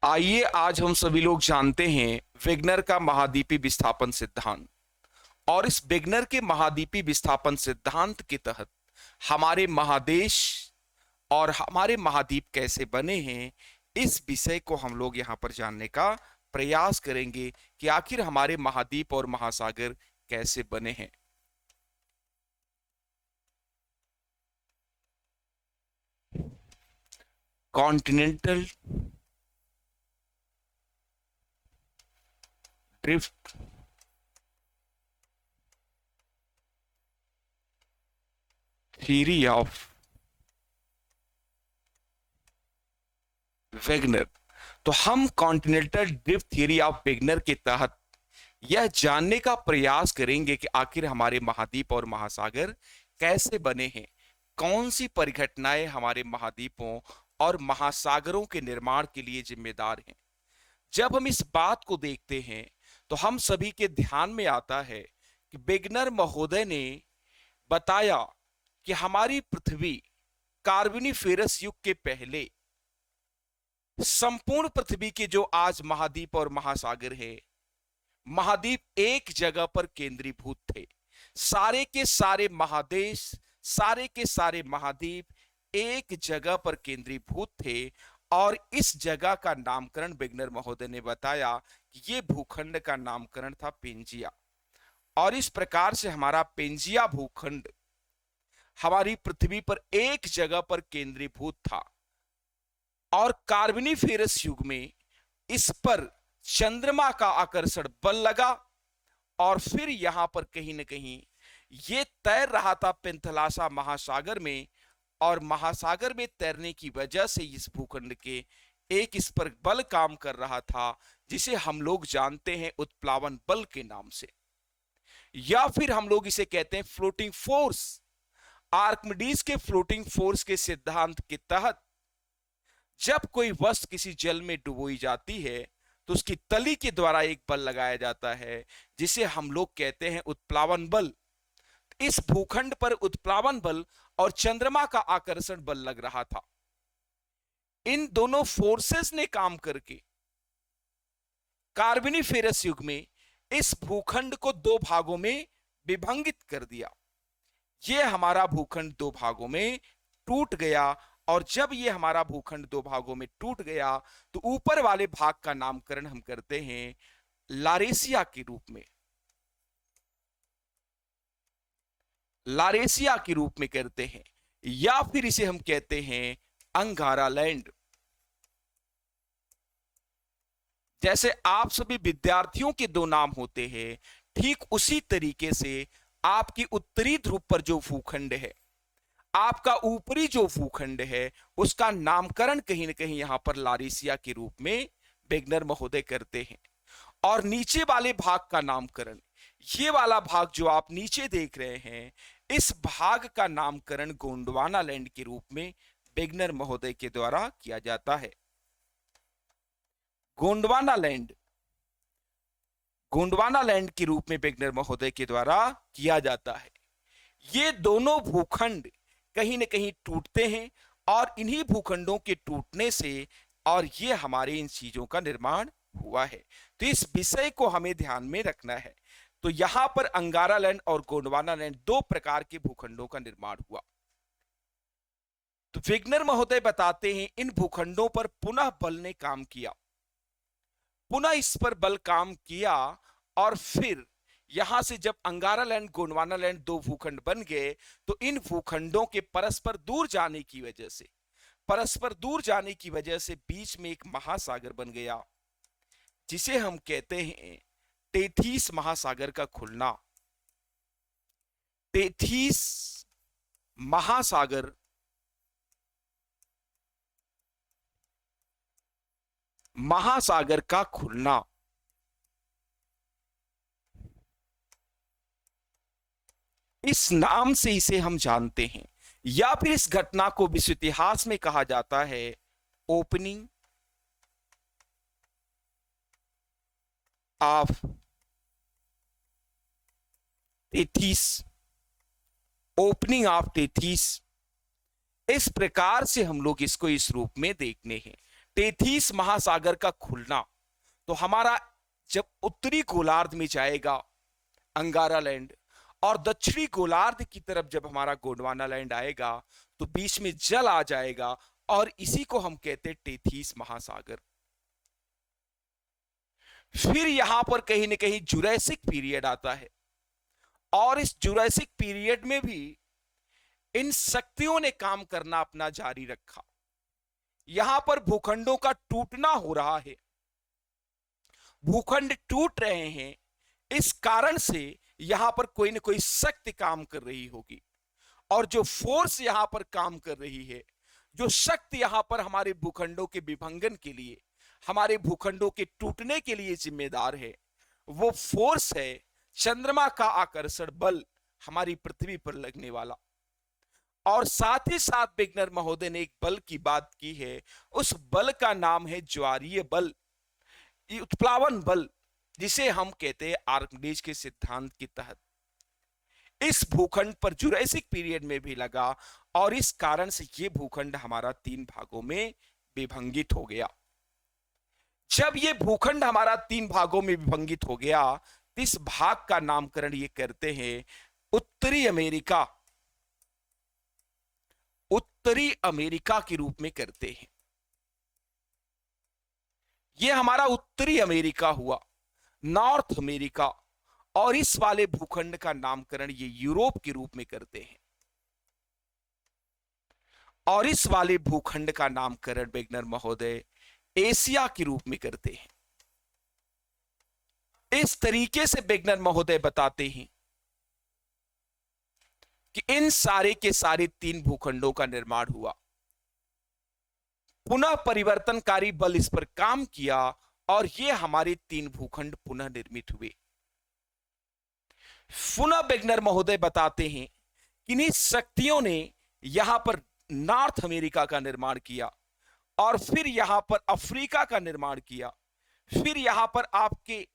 आइए आज हम सभी लोग जानते हैं विग्नर का महाद्वीपीय विस्थापन सिद्धांत। और इस विग्नर के महाद्वीपीय विस्थापन सिद्धांत के तहत हमारे महादेश और हमारे महाद्वीप कैसे बने हैं, इस विषय को हम लोग यहाँ पर जानने का प्रयास करेंगे कि आखिर हमारे महाद्वीप और महासागर कैसे बने हैं। Continental drift theory of Wegener. तो हम continental drift theory of Wegener के तहत यह जानने का प्रयास करेंगे कि आखिर हमारे महाद्वीप और महासागर कैसे बने हैं, कौन सी परिघटनाएं हमारे महाद्वीपों और महासागरों के निर्माण के लिए जिम्मेदार हैं। जब हम इस बात को देखते हैं तो हम सभी के ध्यान में आता है कि वेगनर महोदय ने बताया कि हमारी पृथ्वी कार्बोनिफेरस युग के पहले संपूर्ण पृथ्वी के जो आज महाद्वीप और महासागर है, महाद्वीप एक जगह पर केंद्रीभूत थे। सारे के सारे महादेश, सारे के सारे महाद्वीप एक जगह पर केंद्रीभूत थे और इस जगह का नामकरण वेगनर महोदय ने बताया कि ये भूखंड का नामकरण था पेंजिया। और इस प्रकार से हमारा पेंजिया भूखंड हमारी पृथ्वी पर एक जगह पर केंद्रीभूत था और कार्बोनिफेरस युग में इस पर चंद्रमा का आकर्षण बल लगा और फिर यहां पर कहीं न कहीं ये तैर रहा था पेंथलासा महासागर में, और महासागर में तैरने की वजह से इस भूखंड के एक इस पर बल काम कर रहा था जिसे हम लोग जानते हैं उत्प्लावन बल के नाम से, या फिर हम लोग इसे कहते हैं फ्लोटिंग फोर्स। आर्किमिडीज के फ्लोटिंग फोर्स के सिद्धांत के तहत जब कोई वस्तु किसी जल में डुबोई जाती है तो उसकी तली के द्वारा एक बल लगाया जाता है जिसे हम लोग कहते हैं उत्प्लावन बल। इस भूखंड पर उत्प्लावन बल और चंद्रमा का आकर्षण बल लग रहा था। इन दोनों फोर्सेस ने काम करके कार्बोनिफेरस युग में इस भूखंड को दो भागों में विभंगित कर दिया। यह हमारा भूखंड दो भागों में टूट गया, और जब यह हमारा भूखंड दो भागों में टूट गया तो ऊपर वाले भाग का नामकरण हम करते हैं लारेशिया के रूप में, लारेशिया के रूप में करते हैं, या फिर इसे हम कहते हैं अंगारा लैंड। जैसे आप सभी विद्यार्थियों के दो नाम होते हैं, ठीक उसी तरीके से आपकी उत्तरी ध्रुव पर जो भूखंड है, आपका ऊपरी जो भूखंड है, उसका नामकरण कहीं ना कहीं यहां पर लारेशिया के रूप में वेगनर महोदय करते हैं। और नीचे वाले भाग का नामकरण, ये वाला भाग जो आप नीचे देख रहे हैं, इस भाग का नामकरण गोंडवाना लैंड के रूप में वेगनर महोदय के द्वारा किया जाता है। गोंडवाना लैंड, गोंडवाना लैंड के रूप में वेगनर महोदय के द्वारा किया जाता है। ये दोनों भूखंड कहीं न कहीं टूटते हैं और इन्हीं भूखंडों के टूटने से और ये हमारे इन चीजों का निर्माण हुआ है। तो इस विषय को हमें ध्यान में रखना है। तो यहां पर अंगारा लैंड और गोंडवाना लैंड दो प्रकार के भूखंडों का निर्माण हुआ। तो वेगनर महोदय बताते हैं इन भूखंडों पर पुनः बल ने काम किया, पुनः इस पर बल काम किया, और फिर यहां से जब अंगारा लैंड गोंडवाना लैंड दो भूखंड बन गए तो इन भूखंडों के परस्पर दूर जाने की वजह से, परस्पर दूर जाने की वजह से बीच में एक महासागर बन गया जिसे हम कहते हैं टेथीस महासागर का खुलना। टेथीस महासागर का खुलना, इस नाम से इसे हम जानते हैं, या फिर इस घटना को विश्व इतिहास में कहा जाता है ओपनिंग ऑफ टेथीस, ओपनिंग ऑफ टेथीस। इस प्रकार से हम लोग इसको इस रूप में देखने हैं। 33 महासागर का खुलना, तो हमारा जब उत्तरी गोलार्ध में जाएगा अंगारा लैंड, और दक्षिणी गोलार्ध की तरफ जब हमारा गोंडवाना लैंड आएगा, तो बीच में जल आ जाएगा, और इसी को हम कहते हैं 33 महासागर। फिर यहां पर कहीं ना कहीं जुरैसिक पीरियड आता है, और इस जुरैसिक पीरियड में भी इन शक्तियों ने काम करना अपना जारी रखा। यहां पर भूखंडों का टूटना हो रहा है, भूखंड टूट रहे हैं, इस कारण से यहां पर कोई ना कोई शक्ति काम कर रही होगी, और जो फोर्स यहां पर काम कर रही है, जो शक्ति यहां पर हमारे भूखंडों के विभंगन के लिए, हमारे भूखंडों के टूटने के लिए जिम्मेदार है, वो फोर्स है चंद्रमा का आकर्षण बल हमारी पृथ्वी पर लगने वाला। और साथ ही साथ बिगनर महोदय ने एक बल की बात की है, उस बल का नाम है ज्वारीय बल, उत्प्लावन बल, जिसे हम कहते हैं आर्किमिडीज के सिद्धांत के तहत इस भूखंड पर जुरैसिक पीरियड में भी लगा, और इस कारण से यह भूखंड हमारा 3 भागों में विभंगित हो गया। जब यह भूखंड हमारा 3 भागों में विभंगित हो गया, तो इस भाग का नामकरण ये करते हैं उत्तरी अमेरिका, उत्तरी अमेरिका के रूप में करते हैं। यह हमारा उत्तरी अमेरिका हुआ, नॉर्थ अमेरिका, और इस वाले भूखंड का नामकरण ये यूरोप के रूप में करते हैं, और इस वाले भूखंड का नामकरण बिगनर महोदय एशिया के रूप में करते हैं। इस तरीके से बिगनर महोदय बताते हैं कि इन सारे के सारे 3 भूखंडों का निर्माण हुआ, पुनः परिवर्तनकारी बल इस पर काम किया, और ये हमारे 3 भूखंड पुनः निर्मित हुए। पुनः बिगनर महोदय बताते हैं कि इन शक्तियों ने यहां पर नॉर्थ अमेरिका का निर्माण किया, और फिर यहां पर अफ्रीका का निर्माण किया, फिर यहां पर आपके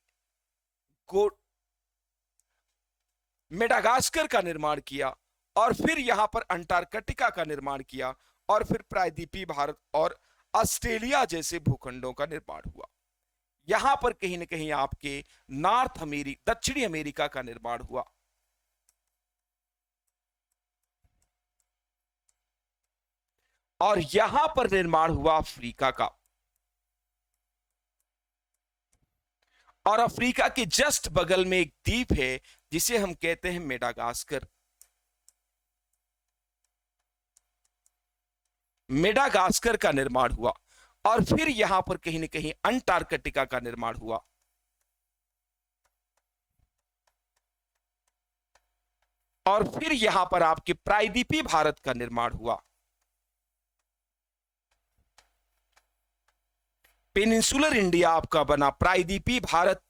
मेडागास्कर का निर्माण किया, और फिर यहां पर अंटार्कटिका का निर्माण किया, और फिर प्रायद्वीपीय भारत और ऑस्ट्रेलिया जैसे भूखंडों का निर्माण हुआ। यहां पर कहीं ना कहीं आपके नॉर्थ अमेरिका, दक्षिणी अमेरिका का निर्माण हुआ। और यहां पर निर्माण हुआ अफ्रीका का, और अफ्रीका के जस्ट बगल में एक द्वीप है जिसे हम कहते हैं मेडागास्कर। मेडागास्कर का निर्माण हुआ, और फिर यहां पर कहीं ना कहीं अंटार्कटिका का निर्माण हुआ, और फिर यहां पर आपके प्रायद्वीपीय भारत का निर्माण हुआ। पेनिनसुलर इंडिया आपका बना, प्रायद्वीपीय भारत,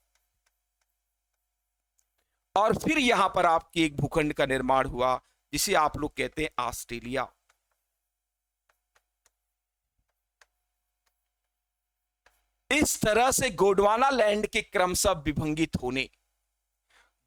और फिर यहां पर आपके एक भूखंड का निर्माण हुआ जिसे आप लोग कहते हैं ऑस्ट्रेलिया। इस तरह से गोंडवाना लैंड के क्रमशः विभंगित होने,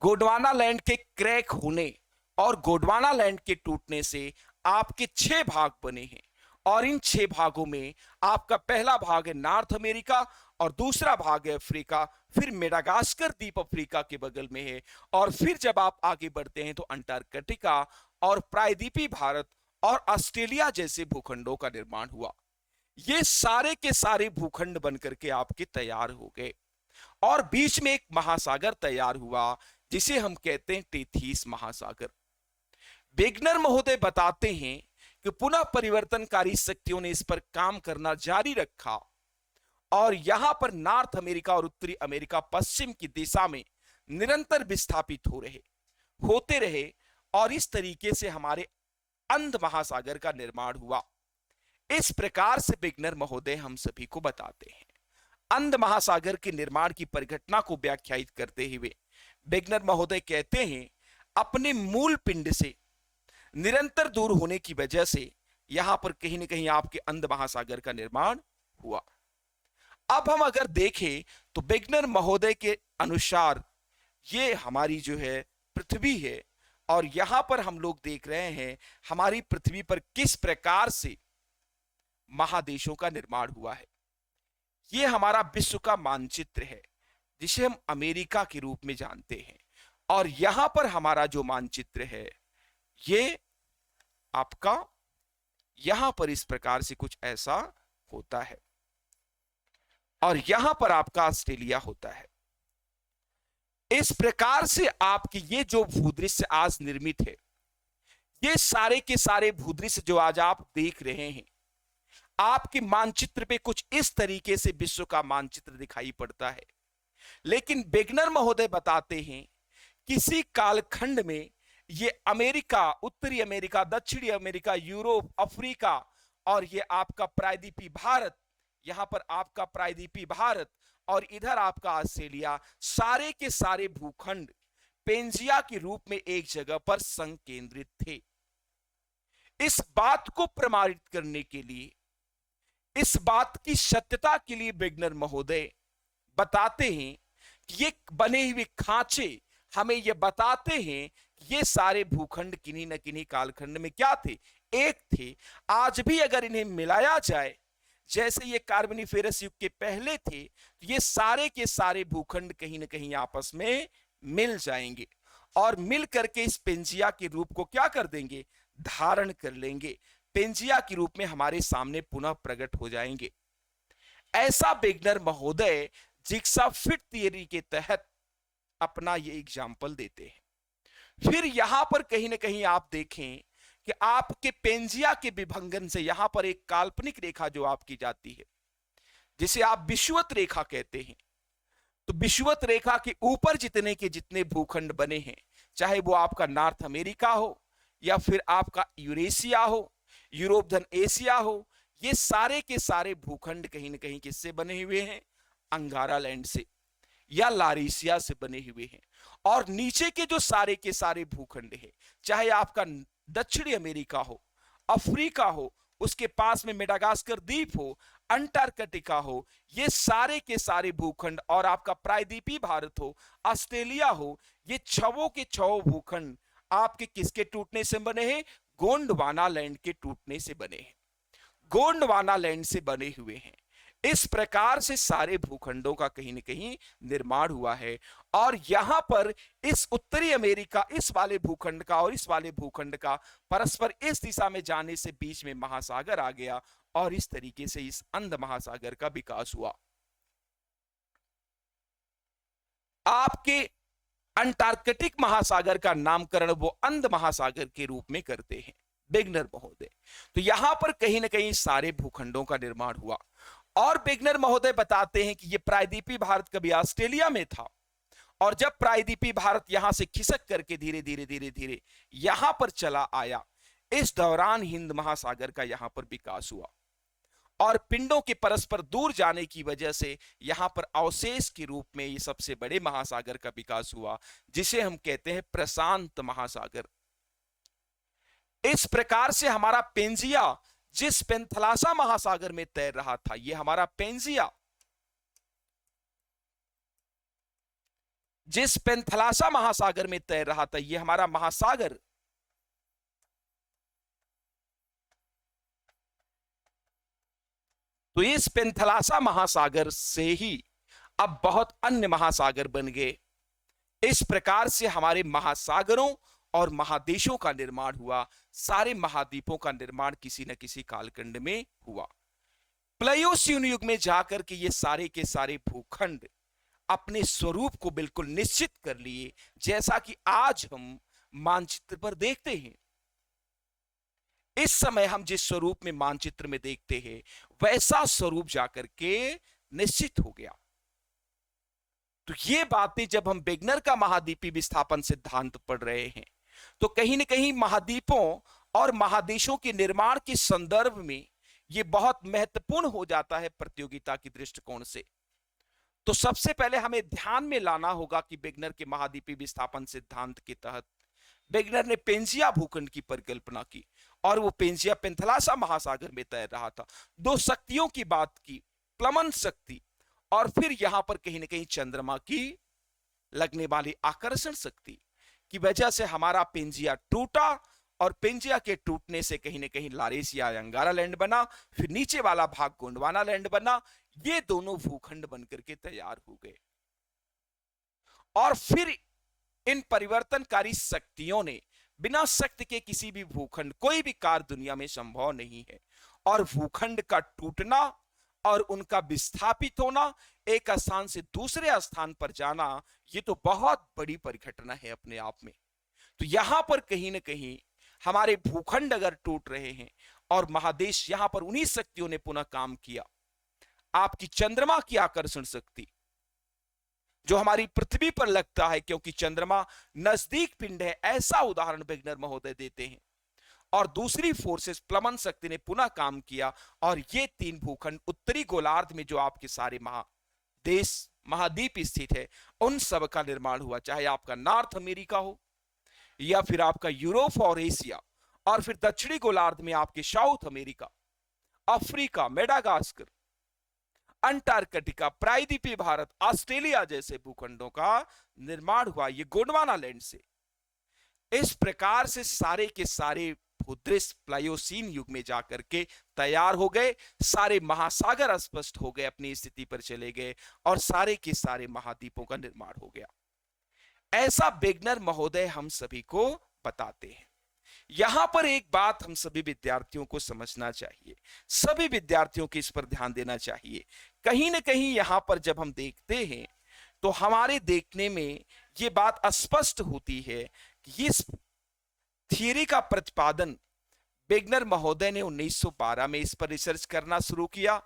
गोंडवाना लैंड के क्रैक होने और गोंडवाना लैंड के टूटने से आपके 6 भाग बने हैं, और इन 6 भागों में आपका पहला भाग है नॉर्थ अमेरिका, और दूसरा भाग है अफ्रीका, फिर मेडागास्कर द्वीप अफ्रीका के बगल में है, और फिर जब आप आगे बढ़ते हैं तो अंटार्कटिका और प्रायद्वीपीय भारत और ऑस्ट्रेलिया जैसे भूखंडों का निर्माण हुआ। ये सारे के सारे भूखंड बनकर के आपके तैयार हो गए, और बीच में एक महासागर तैयार हुआ जिसे हम कहते हैं 33 महासागर। बिगनर महोदय बताते हैं कि पुनः परिवर्तनकारी शक्तियों ने इस पर काम करना जारी रखा, और यहां पर नॉर्थ अमेरिका और उत्तरी अमेरिका पश्चिम की दिशा में निरंतर विस्थापित होते रहे, और इस तरीके से हमारे अंध महासागर का निर्माण हुआ। इस प्रकार से बिगनर महोदय हम सभी को बताते हैं। अंध महासागर के निर्माण की परिघटना को व्याख्यायित करते हुए बिगनर महोदय कहते हैं, अपने मूल पिंड से निरंतर दूर होने की वजह से यहां पर कहीं ना कहीं आपके अंध महासागर का निर्माण हुआ। अब हम अगर देखें तो बिगनर महोदय के अनुसार ये हमारी जो है पृथ्वी है, और यहां पर हम लोग देख रहे हैं हमारी पृथ्वी पर किस प्रकार से महादेशों का निर्माण हुआ है। ये हमारा विश्व का मानचित्र है जिसे हम अमेरिका के रूप में जानते हैं। और यहां पर हमारा जो मानचित्र है ये आपका यहां पर इस प्रकार से कुछ ऐसा होता है और यहां पर आपका ऑस्ट्रेलिया होता है। इस प्रकार से आपके ये जो भूदृश्य आज निर्मित है, ये सारे के सारे भूदृश्य जो आज आप देख रहे हैं, आपके मानचित्र पे कुछ इस तरीके से विश्व का मानचित्र दिखाई पड़ता है। लेकिन वेगनर महोदय बताते हैं किसी कालखंड में ये अमेरिका, उत्तरी अमेरिका, दक्षिणी अमेरिका, यूरोप, अफ्रीका और ये आपका प्रायद्वीपीय भारत, यहां पर आपका प्रायद्वीपीय भारत और इधर आपका ऑस्ट्रेलिया, सारे के सारे भूखंड पेंजिया के रूप में एक जगह पर संकेंद्रित थे। इस बात को प्रमाणित करने के लिए, इस बात की सत्यता के लिए वेगनर महोदय बताते हैं कि ये बने हुए खांचे हमें यह बताते हैं कि ये सारे भूखंड किन्हीं न किन्हीं कालखंड में क्या थे, एक थे। आज भी अगर इन्हें मिलाया जाए जैसे ये कार्बोनिफेरस युग के पहले थे, तो ये सारे के सारे भूखंड कहीं न कहीं आपस में मिल जाएंगे और मिल करके इस पेंजिया के रूप को क्या कर देंगे, धारण कर लेंगे, पेंजिया के रूप में हमारे सामने पुनः प्रकट हो जाएंगे। ऐसा वेगनर महोदय जिग्सा फिट थियरी के तहत अपना ये एग्जाम्पल देते हैं। फिर यहां पर कहीं ना कहीं आप देखें कि आपके पेंजिया के विभंगन से यहां पर एक काल्पनिक रेखा जो आपकी जाती है, जिसे आप विषुवत रेखा कहते हैं। तो विषुवत रेखा के ऊपर जितने के जितने भूखंड बने हैं, चाहे वो आपका नॉर्थ अमेरिका हो या फिर आपका यूरेशिया हो, यूरोप धन एशिया हो, ये सारे के सारे भूखंड कहीं ना कहीं किससे बने हुए हैं, अंगारा लैंड से या लारेशिया से बने हुए हैं। और नीचे के जो सारे के सारे भूखंड है, चाहे आपका दक्षिणी अमेरिका हो, अफ्रीका हो, उसके पास में मेडागास्कर द्वीप हो, अंटार्कटिका हो, ये सारे के सारे भूखंड और आपका प्रायद्वीपीय भारत हो, ऑस्ट्रेलिया हो, ये छवों के छवों भूखंड आपके किसके टूटने से बने हैं, गोंडवाना लैंड के टूटने से बने हैं, गोंडवाना लैंड से बने हुए हैं। इस प्रकार से सारे भूखंडों का कहीं न कहीं निर्माण हुआ है। और यहां पर इस उत्तरी अमेरिका, इस वाले भूखंड का और इस वाले भूखंड का परस्पर इस दिशा में जाने से बीच में महासागर आ गया और इस तरीके से इस अंध महासागर का विकास हुआ। आपके अंटार्कटिक महासागर का नामकरण वो अंध महासागर के रूप में करते हैं वेगनर महोदय। तो यहां पर कहीं ना कहीं सारे भूखंडों का निर्माण हुआ। और वेगनर महोदय बताते हैं कि यह प्रायद्वीपीय भारत कभी ऑस्ट्रेलिया में था और जब प्रायद्वीपीय भारत यहां से खिसक करके धीरे धीरे धीरे धीरे यहां पर चला आया, इस दौरान हिंद महासागर का यहां पर विकास हुआ और पिंडों के परस्पर दूर जाने की वजह से यहां पर अवशेष के रूप में ये सबसे बड़े महासागर का विकास हुआ, जिसे हम कहते हैं प्रशांत महासागर। इस प्रकार से हमारा पेंजिया जिस पेंथलासा महासागर में तैर रहा था, यह हमारा पेंजिया जिस पेंथलासा महासागर में तैर रहा था, यह हमारा महासागर तो इस पेंथलासा महासागर से ही अब बहुत अन्य महासागर बन गए। इस प्रकार से हमारे महासागरों और महादेशों का निर्माण हुआ, सारे महाद्वीपों का निर्माण किसी न किसी कालखंड में हुआ। प्लायोसीन युग में जाकर के ये सारे के सारे भूखंड अपने स्वरूप को बिल्कुल निश्चित कर लिए, जैसा कि आज हम मानचित्र पर देखते हैं। इस समय हम जिस स्वरूप में मानचित्र में देखते हैं, वैसा स्वरूप जाकर के निश्चित हो गया। तो ये बातें जब हम वेगनर का महाद्वीपीय विस्थापन सिद्धांत पढ़ रहे हैं, तो कहीं न कहीं महाद्वीपों और महादेशों के निर्माण के संदर्भ में यह बहुत महत्वपूर्ण हो जाता है प्रतियोगिता की दृष्टिकोण से। तो सबसे पहले हमें ध्यान में लाना होगा कि वेगनर के महाद्वीपीय विस्थापन सिद्धांत के तहत वेगनर ने पेंजिया भूखंड की परिकल्पना की और वो पेंजिया पेंथलासा महासागर में तैर रहा था। दो शक्तियों की बात की, प्लमन शक्ति और फिर यहां पर कहीं ना कहीं चंद्रमा की लगने वाली आकर्षण शक्ति की वजह से हमारा पेंजिया टूटा और पेंजिया के टूटने से कहीं ना कहीं लारेशिया अंगारा लैंड बना, फिर नीचे वाला भाग गोंडवाना लैंड बना। ये दोनों भूखंड बनकर के तैयार हो गए। और फिर इन परिवर्तनकारी शक्तियों ने, बिना शक्ति के किसी भी भूखंड, कोई भी कार्य दुनिया में संभव नहीं है। और भूखंड का टूटना और उनका विस्थापित होना, एक स्थान से दूसरे स्थान पर जाना, ये तो बहुत बड़ी परिघटना है अपने आप में। तो यहां पर कहीं ना कहीं हमारे भूखंड अगर टूट रहे हैं और महादेश, यहां पर उन्हीं शक्तियों ने पुनः काम किया। आपकी चंद्रमा की आकर्षण शक्ति जो हमारी पृथ्वी पर लगता है, क्योंकि चंद्रमा नजदीक पिंड है, ऐसा उदाहरण वेगनर महोदय देते हैं। और दूसरी फोर्सेस प्लमन शक्ति ने पुनः काम किया और ये तीन भूखंड उत्तरी गोलार्ध में जो आपके सारे महादेश महाद्वीप स्थित है, उन सब का निर्माण हुआ। चाहे आपका नॉर्थ अमेरिका हो या फिर आपका यूरोप और एशिया, और फिर दक्षिणी गोलार्ध में आपके south America, Africa, Madagascar, Antarctica, प्रायद्वीपीय भारत, ऑस्ट्रेलिया जैसे भूखंडों का निर्माण हुआ ये गोंडवाना लैंड से। इस प्रकार से सारे के सारे भूदृश्य प्लायोसीन युग में जाकर के तैयार हो गए। सारे महासागर स्पष्ट हो गए, अपनी स्थिति पर चले गए और सारे के सारे महाद्वीपों का निर्माण हो गया। ऐसा वेगनर महोदय हम सभी को बताते हैं। यहां पर एक बात हम सभी विद्यार्थियों को समझना चाहिए, सभी विद्यार्थियों को इस पर ध्यान देना चाहिए। कहीं ना कहीं यहां पर जब हम देखते हैं तो हमारे देखने में यह बात स्पष्ट होती है कि इस थियरी का प्रतिपादन वेगनर महोदय ने 1912 में इस पर रिसर्च करना शुरू किया।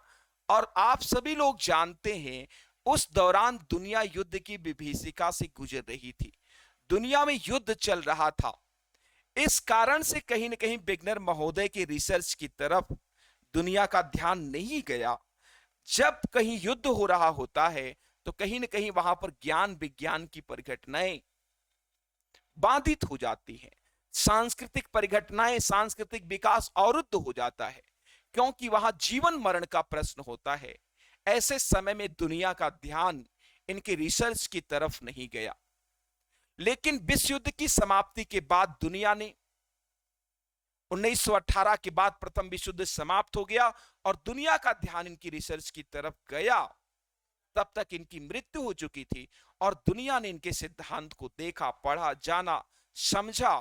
और आप सभी लोग जानते हैं उस दौरान दुनिया युद्ध की विभीषिका से गुजर रही थी, दुनिया में युद्ध चल रहा था। इस कारण से कहीं ना कहीं वेगनर महोदय के रिसर्च की तरफ दुनिया का ध्यान नहीं गया। जब कहीं युद्ध हो रहा होता है तो कहीं ना कहीं वहां पर ज्ञान विज्ञान की परिघटनाएं बाधित हो जाती हैं, सांस्कृतिक परिघटनाएं, सांस्कृतिक विकास अवरुद्ध हो जाता है, क्योंकि वहां जीवन मरण का प्रश्न होता है। ऐसे समय में दुनिया का ध्यान इनके रिसर्च की तरफ नहीं गया। लेकिन विश्व युद्ध की समाप्ति के बाद दुनिया ने 1918 के बाद प्रथम विश्व युद्ध समाप्त हो गया और दुनिया का ध्यान इनकी रिसर्च की तरफ गया। तब तक इनकी मृत्यु हो चुकी थी और दुनिया ने इनके सिद्धांत को देखा, पढ़ा, जाना, समझा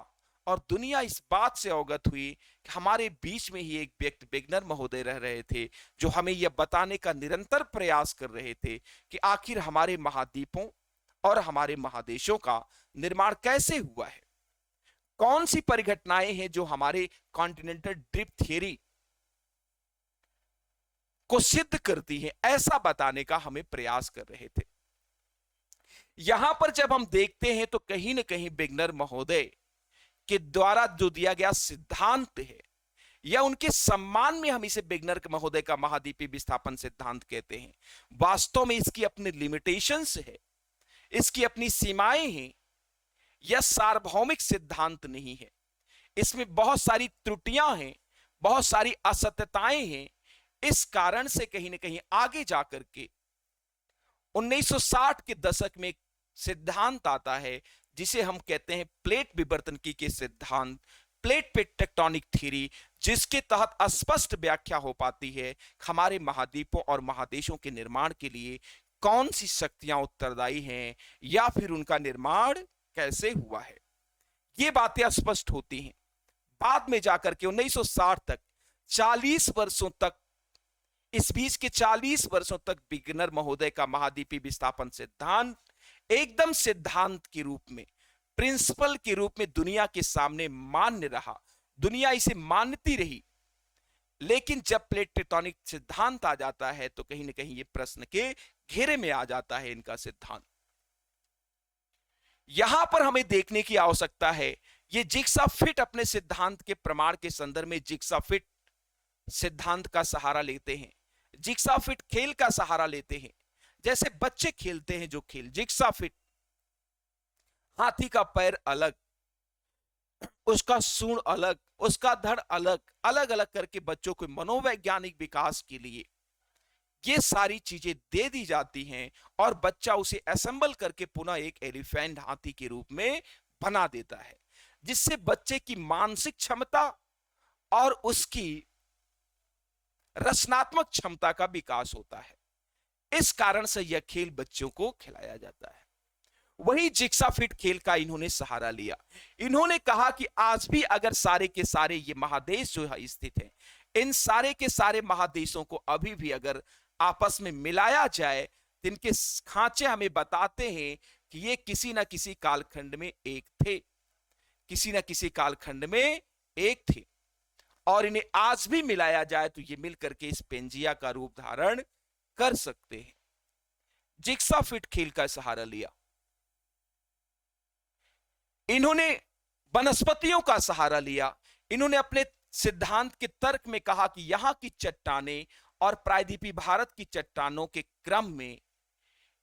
और दुनिया इस बात से अवगत हुई कि हमारे बीच में ही एक व्यक्ति वेगनर महोदय रह रहे थे, जो हमें यह बताने का निरंतर प्रयास कर रहे थे कि आखिर हमारे महाद्वीपों और हमारे महादेशों का निर्माण कैसे हुआ है, कौन सी परिघटनाएं हैं जो हमारे कॉन्टिनेंटल ड्रिफ्ट थियरी को सिद्ध करती हैं, ऐसा बताने का हमें प्रयास कर रहे थे। यहां पर जब हम देखते हैं तो कहीं ना कहीं वेगनर महोदय के द्वारा जो दिया गया सिद्धांत है, या उनके सम्मान में हम इसे वेगनर महोदय का महाद्वीपीय विस्थापन सिद्धांत कहते हैं, वास्तव में इसकी अपनी लिमिटेशंस है, इसकी अपनी सीमाएं हैं। यह सार्वभौमिक सिद्धांत नहीं है, इसमें बहुत सारी त्रुटियां हैं, बहुत सारी असत्यताएं हैं। इस कारण से कहीं ना कहीं आगे जाकर के 1960 के दशक में एक सिद्धांत आता है जिसे हम कहते हैं प्लेट विवर्तनकी के सिद्धांत, प्लेट पे टेक्टोनिक थ्योरी, जिसके तहत स्पष्ट व्याख्या हो पाती है हमारे महाद्वीपों और महादेशों के निर्माण के लिए कौन सी शक्तियां उत्तरदायी हैं या फिर उनका निर्माण कैसे हुआ है। ये बातें स्पष्ट होती हैं। बाद में जाकर के 1960 तक 40 वर्षों तक, इस बीच के 40 वर्षों तक वेगनर महोदय का महाद्वीपीय विस्थापन सिद्धांत एकदम सिद्धांत के रूप में, प्रिंसिपल के रूप में दुनिया के सामने मान्य रहा, दुनिया इसे मानती रही। लेकिन जब प्लेट टेक्टोनिक सिद्धांत आ जाता है तो कहीं ना कहीं ये प्रश्न के घेरे में आ जाता है इनका सिद्धांत। यहां पर हमें देखने की आवश्यकता है, ये जिग्सा फिट अपने सिद्धांत के प्रमाण के संदर्भ में जिग्सा फिट सिद्धांत का सहारा लेते हैं, जिग्सा फिट खेल का सहारा लेते हैं। जैसे बच्चे खेलते हैं जो खेल, जिग्सा फिट, हाथी का पैर अलग, उसका सूंड अलग, उसका धड़ अलग, अलग अलग करके बच्चों को मनोवैज्ञानिक विकास के लिए ये सारी चीजें दे दी जाती हैं और बच्चा उसे असेंबल करके पुनः एक एलिफेंट, हाथी के रूप में बना देता है, जिससे बच्चे की मानसिक क्षमता और उसकी रचनात्मक क्षमता का विकास होता है। इस कारण से यह खेल बच्चों को खिलाया जाता है। वही जिक्सा फिट खेल का इन्होंने सहारा लिया। इन्होंने कहा कि आज भी अगर सारे के सारे ये महादेश जो है स्थित है, इन सारे के सारे महादेशों को अभी भी अगर आपस में मिलाया जाए तो इनके खांचे हमें बताते हैं कि ये किसी ना किसी कालखंड में एक थे, किसी ना किसी कालखंड में एक थे, और इन्हें आज भी मिलाया जाए तो ये मिलकर के इस पेंजिया का रूप धारण कर सकते हैं। जिक्सा फिट खेल का सहारा लिया। इन्होंने वनस्पतियों का सहारा लिया। इन्होंने अपने सिद्धांत के तर्क में कहा कि यहां की चट्टानें और प्रायद्वीपीय भारत की चट्टानों के क्रम में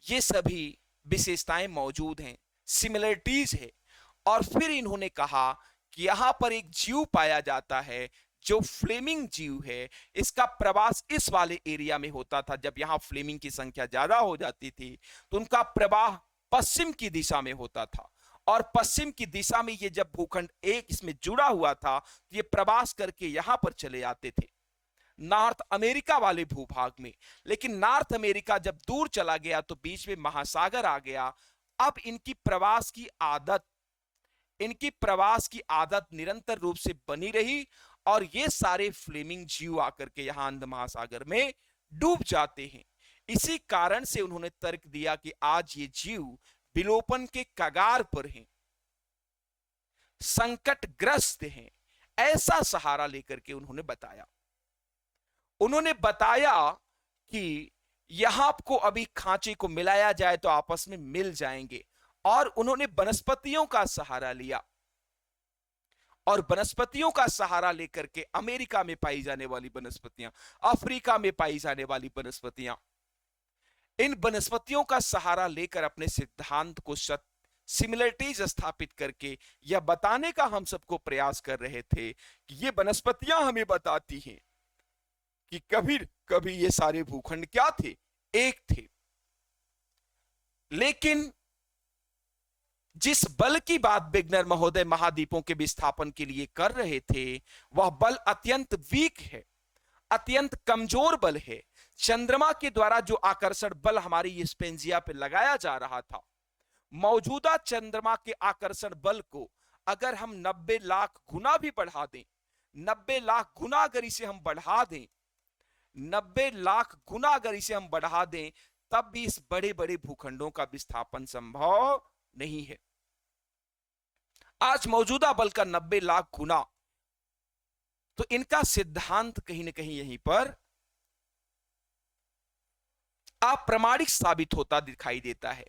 ये सभी विशेषताएं मौजूद हैं, सिमिलरिटीज है। और फिर इन्होंने कहा कि यहां पर एक जीव पाया जाता है जो फ्लेमिंग जीव है। इसका प्रवास इस वाले एरिया में होता था। जब यहां फ्लेमिंग की संख्या ज्यादा हो जाती थी तो उनका प्रवाह पश्चिम की दिशा में होता था, और पश्चिम की दिशा में ये जब भूखंड एक इसमें जुड़ा हुआ था तो ये प्रवास करके यहां पर चले आते थे नॉर्थ अमेरिका वाले भूभाग में। लेकिन नॉर्थ अमेरिका जब दूर चला गया तो बीच में महासागर आ गया। अब इनकी प्रवास की आदत निरंतर रूप से बनी रही, और ये सारे फ्लेमिंग जीव आकर के यहां अंध महासागर में डूब जाते हैं। इसी कारण से उन्होंने तर्क दिया कि आज ये जीव विलोपन के कगार पर हैं, संकटग्रस्त हैं। ऐसा सहारा लेकर के उन्होंने बताया कि यहां को अभी खांचे को मिलाया जाए तो आपस में मिल जाएंगे। और उन्होंने वनस्पतियों का सहारा लिया, और वनस्पतियों का सहारा लेकर के अमेरिका में पाई जाने वाली वनस्पतियां, अफ्रीका में पाई जाने वाली वनस्पतियां, इन वनस्पतियों का सहारा लेकर अपने सिद्धांत को सिमिलरिटीज स्थापित करके यह बताने का हम सबको प्रयास कर रहे थे कि ये वनस्पतियां हमें बताती हैं कि कभी कभी ये सारे भूखंड क्या थे, एक थे। लेकिन जिस बल की बात बिगनर महोदय महाद्वीपों के विस्थापन के लिए कर रहे थे वह बल अत्यंत वीक है, अत्यंत कमजोर बल है। चंद्रमा के द्वारा जो आकर्षण बल हमारी इस पेंजिया पे लगाया जा रहा था, मौजूदा चंद्रमा के आकर्षण बल को अगर हम 90 लाख गुना भी बढ़ा दें, 90 लाख गुना अगर इसे हम बढ़ा दें, 90 लाख गुना अगर इसे हम बढ़ा दें, तब भी इस बड़े बड़े भूखंडों का विस्थापन संभव नहीं है। आज मौजूदा बल का 90 लाख गुना, तो इनका सिद्धांत कहीं ना कहीं यहीं पर अप्रामाणिक साबित होता दिखाई देता है।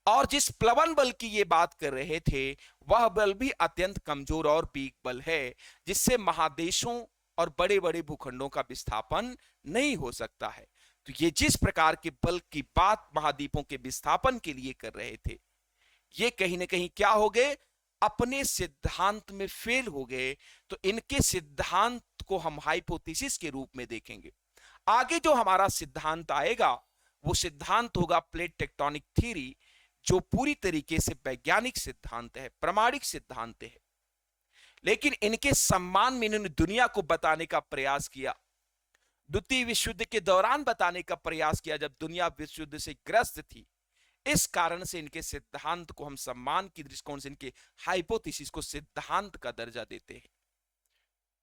और जिस प्लवन बल की ये बात कर रहे थे वह बल भी अत्यंत कमजोर और वीक बल है, जिससे महादेशों और बड़े बड़े भूखंडों का विस्थापन नहीं हो सकता है। तो ये जिस प्रकार के बल की बात महाद्वीपों के विस्थापन के लिए कर रहे थे, ये कहीं ना कहीं क्या हो गए, अपने सिद्धांत में फेल हो गए। तो इनके सिद्धांत को हम हाइपोथेसिस के रूप में देखेंगे। आगे जो हमारा सिद्धांत आएगा वो सिद्धांत होगा प्लेट टेक्टोनिक थ्योरी, जो पूरी तरीके से वैज्ञानिक सिद्धांत है, प्रमाणिक सिद्धांत है। लेकिन इनके सम्मान में इन्होंने दुनिया को बताने का प्रयास किया, द्वितीय विश्व युद्ध के दौरान बताने का प्रयास किया जब दुनिया विश्व युद्ध से ग्रस्त थी। इस कारण से इनके सिद्धांत को हम सम्मान की दृष्टिकोण से इनके हाइपोथेसिस को सिद्धांत का दर्जा देते हैं।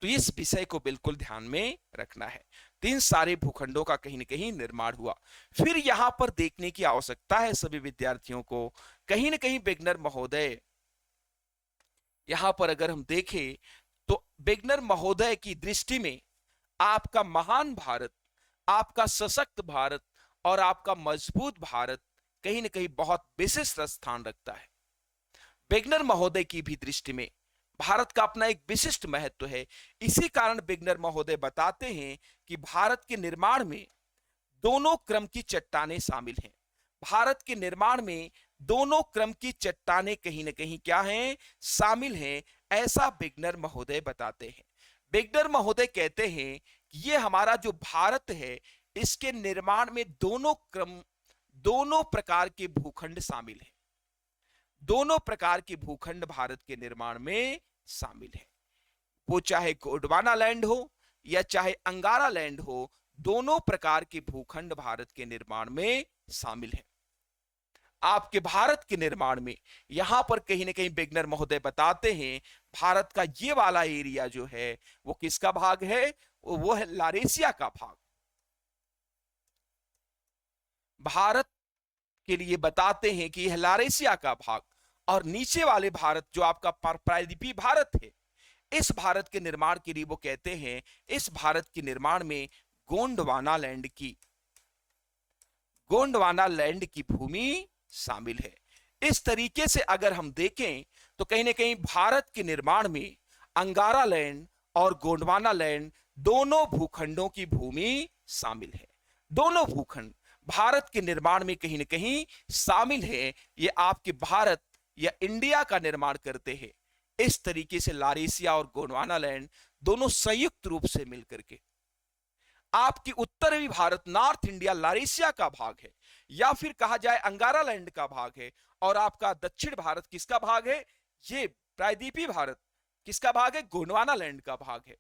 तो इस विषय को बिल्कुल ध्यान में रखना है। तीन सारे भूखंडों का कहीं न कहीं निर्माण हुआ। फिर यहां पर देखने की आवश्यकता है सभी विद्यार्थियों को, कहीं न कहीं बिगनर महोदय, यहां पर अगर हम देखें तो बिगनर महोदय की दृष्टि में आपका महान भारत, आपका सशक्त भारत और आपका मजबूत भारत कहीं न कहीं बहुत विशिष्ट स्थान रखता है। बिगनर महोदय की भी दृष्टि में भारत का अपना एक विशिष्ट महत्व है। इसी कारण बिगनर महोदय बताते हैं कि भारत के निर्माण में दोनों क्रम की चट्टानें शामिल हैं। भारत के निर्माण में दोनों क्रम की चट्टानें कहीं न कहीं क्या हैं, शामिल हैं, ऐसा बिगनर महोदय बताते हैं। बिगनर महोदय कहते हैं कि ये हमारा जो भारत है इसके निर्माण में दोनों प्रकार के भूखंड शामिल हैं। दोनों प्रकार के भूखंड भारत के निर्माण में शामिल है। वो चाहे गोंडवाना लैंड हो या चाहे अंगारा लैंड हो, दोनों प्रकार के भूखंड भारत के निर्माण में शामिल है। आपके भारत के निर्माण में यहां पर कहीं ना कहीं बिगनर महोदय बताते हैं भारत का ये वाला एरिया जो है वो किसका भाग है, वो है लारेशिया का भाग। भारत के लिए बताते हैं कि यह लारेशिया का भाग, और नीचे वाले भारत जो आपका प्रायद्वीपीय भारत है, इस भारत के निर्माण के लिए वो कहते हैं इस भारत के निर्माण में गोंडवाना लैंड की भूमि शामिल है। इस तरीके से अगर हम देखें तो कहीं ना कहीं भारत के निर्माण में अंगारा लैंड और गोंडवाना लैंड दोनों भूखंडों की भूमि शामिल है। दोनों भूखंड भारत के निर्माण में कहीं ना कहीं शामिल है। ये आपके भारत या इंडिया का निर्माण करते हैं। इस तरीके से लारेशिया और गोंडवाना लैंड दोनों संयुक्त रूप से मिलकर के आपकी उत्तरी भारत नॉर्थ इंडिया लारेशिया का भाग है, या फिर कहा जाए अंगारा लैंड का भाग है, और आपका दक्षिण भारत किसका भाग है, ये प्रायद्वीपीय भारत किसका भाग है, गोंडवाना लैंड का भाग है।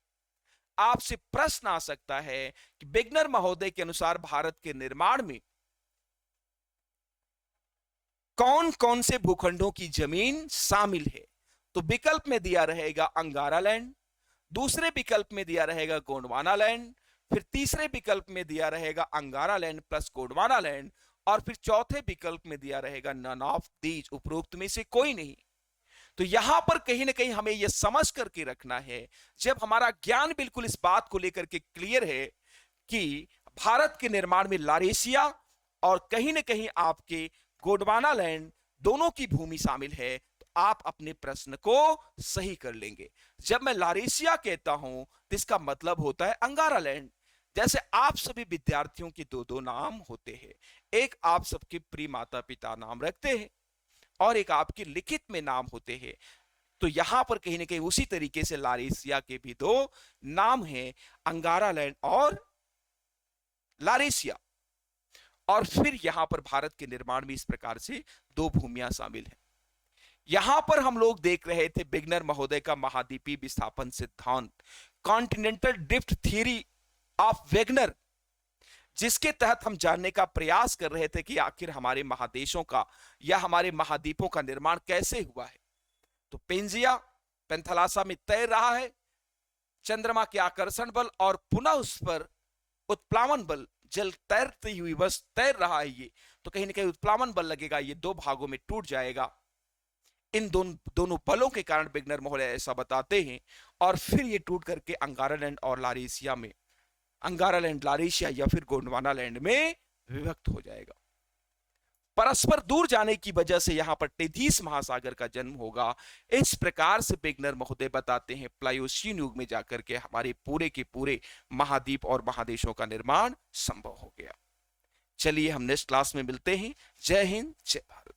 आपसे प्रश्न आ सकता है कि बिगनर महोदय के अनुसार भारत के निर्माण में कौन कौन से भूखंडों की जमीन शामिल है। तो विकल्प में दिया रहेगा अंगारा लैंड, दूसरे विकल्प में दिया रहेगा गोंडवाना लैंड, फिर तीसरे विकल्प में दिया रहेगा अंगारा लैंड प्लस गोंडवाना लैंड, और फिर चौथे विकल्प में दिया रहेगा नन ऑफ दीज, उपरोक्त में से कोई नहीं। तो यहां पर कहीं ना कहीं हमें यह समझ करके रखना है, जब हमारा ज्ञान बिल्कुल इस बात को लेकर के क्लियर है कि भारत के निर्माण में लारेशिया और कहीं ना कहीं आपके गोंडवाना लैंड दोनों की भूमि शामिल है, तो आप अपने प्रश्न को सही कर लेंगे। जब मैं लारेशिया कहता हूं तो इसका मतलब होता है अंगारा लैंड। जैसे आप सभी विद्यार्थियों के दो दो नाम होते हैं, एक आप सबके प्रिय माता पिता नाम रखते हैं और एक आपके लिखित में नाम होते हैं। तो यहां पर कहीं ना कहीं उसी तरीके से लारेशिया के भी दो नाम हैं, अंगारा लैंड और लारेशिया। और फिर यहां पर भारत के निर्माण में इस प्रकार से दो भूमियां शामिल हैं। यहां पर हम लोग देख रहे थे बिगनर महोदय का महाद्वीपीय विस्थापन सिद्धांत, continental drift theory of Wegener, जिसके तहत हम जानने का प्रयास कर रहे थे कि आखिर हमारे महादेशों का या हमारे महाद्वीपों का निर्माण कैसे हुआ है। तो पेंजिया पेंथलासा में तैर रहा है, चंद्रमा के आकर्षण बल और पुनः उस पर उत्प्लावन बल, जल तैरती हुई बस तैर रहा है ये, तो कहीं ना कहीं उत्प्लावन बल लगेगा, ये दो भागों में टूट जाएगा। इन दोनों बलों के कारण बिगनर महोदय ऐसा बताते हैं, और फिर ये टूट करके अंगारा लैंड और लारेशिया में, अंगारा लैंड लारेशिया या फिर गोंडवाना लैंड में विभक्त हो जाएगा। परस्पर दूर जाने की वजह से यहां पर टेथीस महासागर का जन्म होगा। इस प्रकार से बिगनर महोदय बताते हैं प्लायोसीन युग में जाकर के हमारे पूरे के पूरे महाद्वीप और महादेशों का निर्माण संभव हो गया। चलिए हम नेक्स्ट क्लास में मिलते हैं। जय हिंद, जय भारत।